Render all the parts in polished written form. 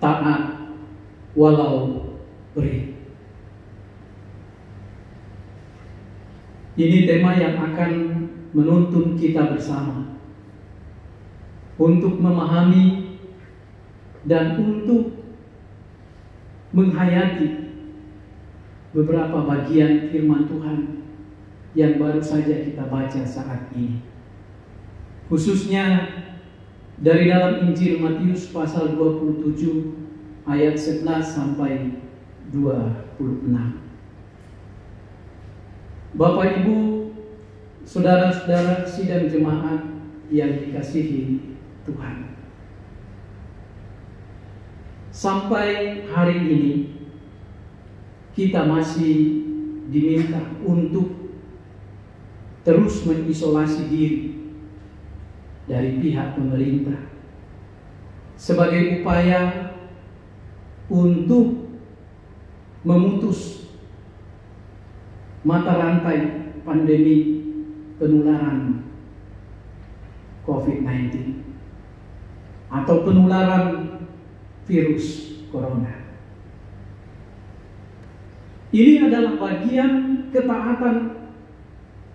taat walau perih. Ini tema yang akan menuntun kita bersama untuk memahami dan untuk menghayati beberapa bagian firman Tuhan yang baru saja kita baca saat ini. Khususnya dari dalam Injil Matius pasal 27 ayat 11 sampai 26. Bapak Ibu, saudara-saudara sidang jemaat yang dikasihi Tuhan. Sampai hari ini kita masih diminta untuk terus mengisolasi diri dari pihak pemerintah sebagai upaya untuk memutus mata rantai pandemi penularan COVID-19 atau penularan virus corona. Ini adalah bagian ketaatan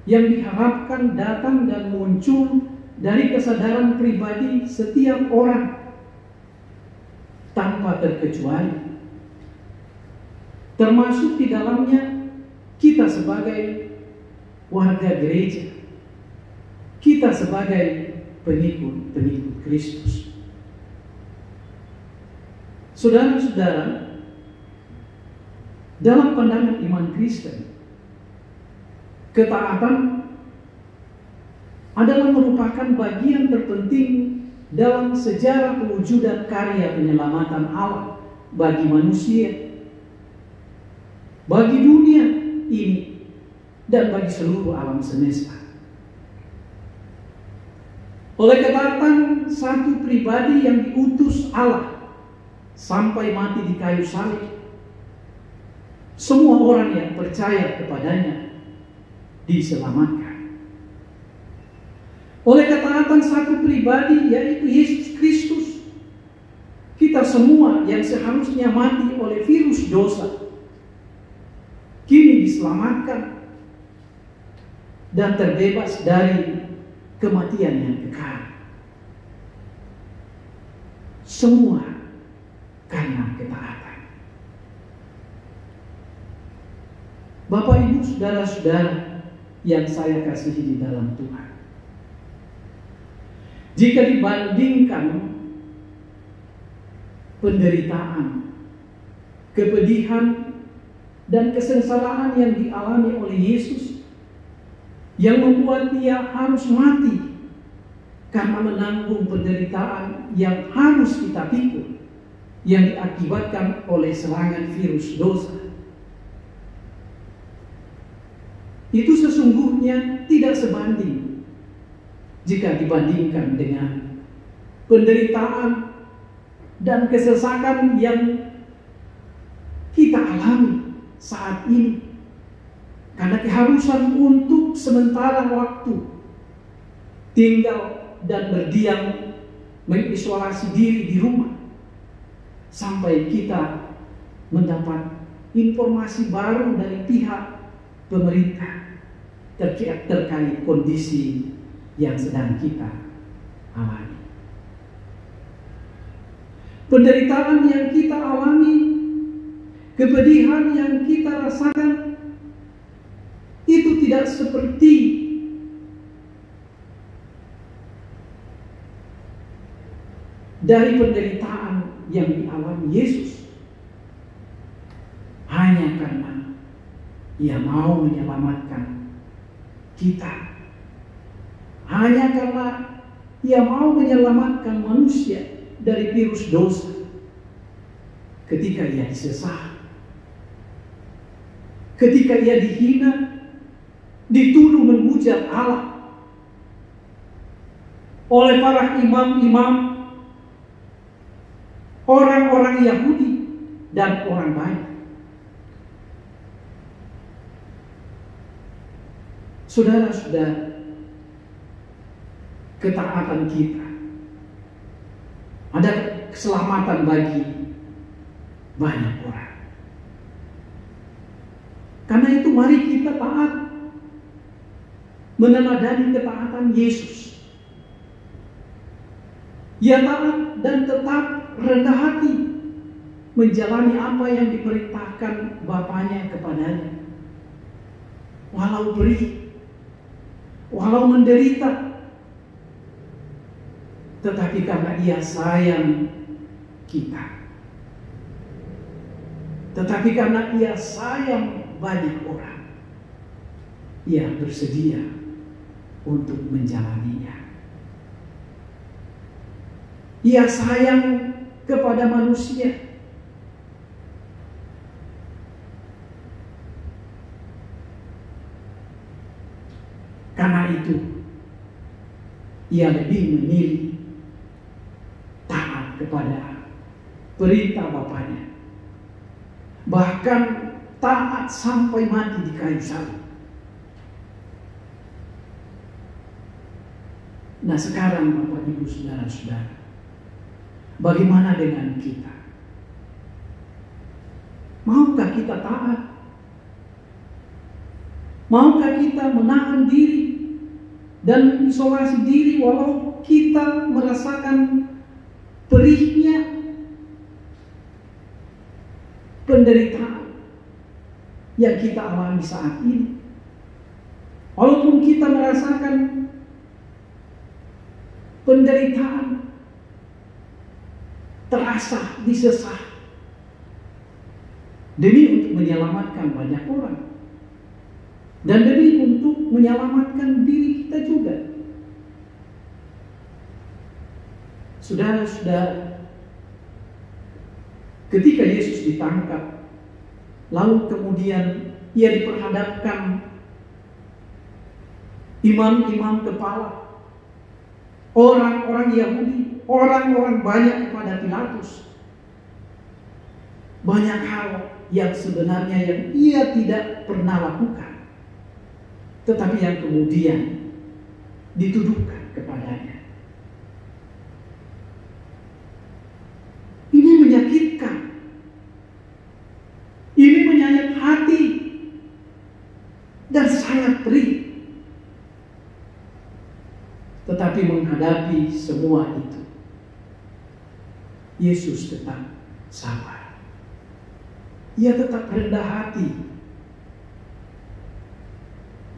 yang diharapkan datang dan muncul dari kesadaran pribadi setiap orang tanpa terkecuali, termasuk di dalamnya kita sebagai warga gereja, kita sebagai pengikut Kristus. Saudara-saudara, dalam pandangan iman Kristen, ketaatan adalah merupakan bagian terpenting dalam sejarah pewujudan karya penyelamatan Allah bagi manusia, bagi dunia ini, dan bagi seluruh alam semesta. Oleh ketaatan satu pribadi yang diutus Allah sampai mati di kayu salib, semua orang yang percaya kepadanya diselamatkan. Oleh ketaatan satu pribadi, yaitu Yesus Kristus, kita semua yang seharusnya mati oleh virus dosa kini diselamatkan dan terbebas dari kematian yang kekal. Semua karena ketaatan. Bapak, Ibu, saudara-saudara yang saya kasihi di dalam Tuhan, jika dibandingkan penderitaan, kepedihan, dan kesengsaraan yang dialami oleh Yesus, yang membuat Dia harus mati karena menanggung penderitaan yang harus kita pikul, yang diakibatkan oleh serangan virus dosa, itu sesungguhnya tidak sebanding jika dibandingkan dengan penderitaan dan kesesakan yang kita alami saat ini, karena keharusan untuk sementara waktu tinggal dan berdiam, mengisolasi diri di rumah sampai kita mendapat informasi baru dari pihak pemerintah terkait kondisi yang sedang kita alami. Penderitaan yang kita alami, kepedihan yang kita rasakan, itu tidak seperti dari penderitaan yang dialami Yesus, hanya karena Ia mau menyelamatkan kita, hanya karena Ia mau menyelamatkan manusia dari virus dosa. Ketika Ia disesah, ketika Ia dihina, dituduh menghujat Allah oleh para imam-imam, orang-orang Yahudi dan orang baik. Saudara-saudara, ketaatan kita ada keselamatan bagi banyak orang. Karena itu mari kita taat, meneladani ketaatan Yesus. Ia taat dan tetap rendah hati menjalani apa yang diperintahkan Bapaknya kepadanya. Walau perih, walau menderita, tetapi karena ia sayang kita, tetapi karena ia sayang banyak orang, ia bersedia untuk menjalaninya. Ia sayang kepada manusia. Karena itu, ia lebih memilih taat kepada perintah Bapaknya. Bahkan taat sampai mati di kayu salib. Nah sekarang Bapak Ibu Saudara-saudara, bagaimana dengan kita? Maukah kita taat? Maukah kita menahan diri dan mengisolasi diri walau kita merasakan perihnya penderitaan yang kita alami saat ini? Walaupun kita merasakan penderitaan terasa disesah demi untuk menyelamatkan banyak orang dan demi untuk menyelamatkan diri kita juga. Saudara-saudara, ketika Yesus ditangkap, lalu kemudian ia diperhadapkan imam-imam kepala, orang-orang Yahudi, orang-orang banyak kepada Pilatus. Banyak hal yang sebenarnya yang ia tidak pernah lakukan, tetapi yang kemudian dituduhkan kepadanya. Ini menyakitkan. Ini menyayat hati dan sangat perih. Tetapi menghadapi semua itu, Yesus tetap sabar. Ia tetap rendah hati.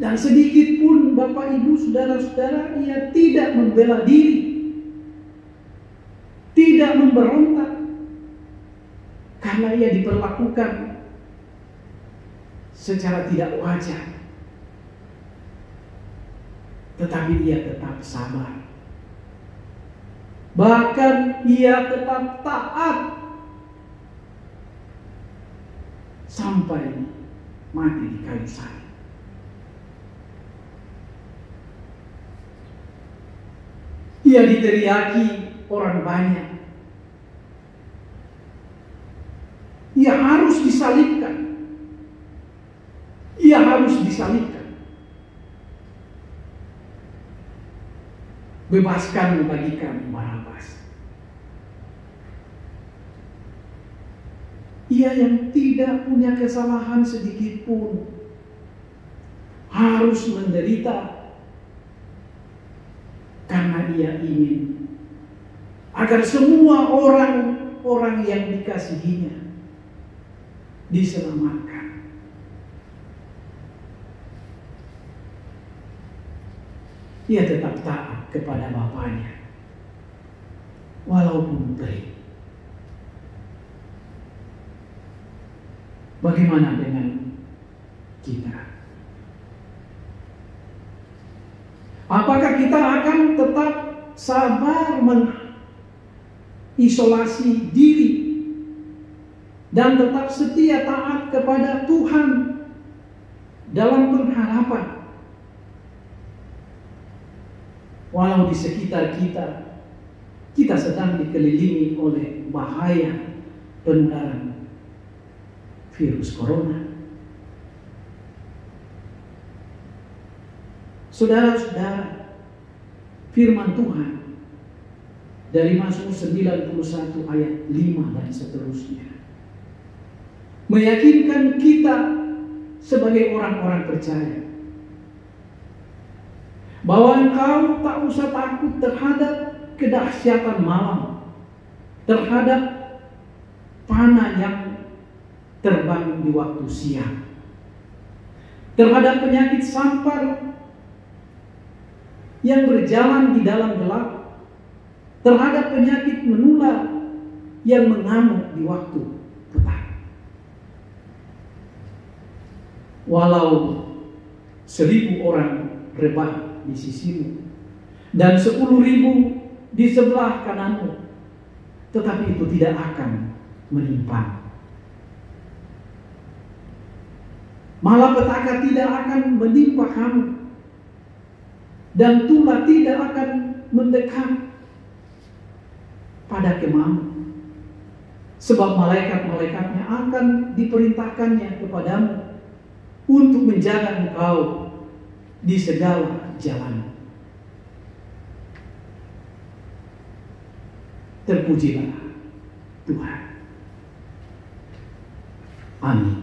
Dan sedikit pun Bapak Ibu Saudara-saudara, ia tidak membela diri, tidak memberontak, karena ia diperlakukan secara tidak wajar. Tetapi ia tetap sabar. Bahkan ia tetap taat sampai mati di kayu salib. Ia diteriaki orang banyak. Ia harus disalibkan. Ia harus disalibkan. Bebaskan bagi kami Barabas. Ia yang tidak punya kesalahan sedikit pun harus menderita karena ia ingin agar semua orang-orang yang dikasihinya diselamatkan. Ia tetap taat kepada Bapaknya walaupun perih. Bagaimana dengan kita? Apakah kita akan tetap sabar mengisolasi diri dan tetap setia taat kepada Tuhan dalam pengharapan? Walau di sekitar kita sedang dikelilingi oleh bahaya penularan virus corona. Saudara-saudara, firman Tuhan dari Mazmur 91 ayat 5 dan seterusnya meyakinkan kita sebagai orang-orang percaya bahwa engkau tak usah takut terhadap kedahsyatan malam, terhadap panah yang terbang di waktu siang, terhadap penyakit sampar yang berjalan di dalam gelap, terhadap penyakit menular yang mengamuk di waktu petang. Walau 1.000 orang rebah di sisimu dan 10.000 di sebelah kananmu, tetapi itu tidak akan menimpa. Malapetaka tidak akan menimpa kamu, dan tulah tidak akan mendekat pada kemahmu, sebab malaikat-malaikatnya akan diperintahkannya kepadamu untuk menjaga engkau di segala jalan. Terpujilah Tuhan. Amin.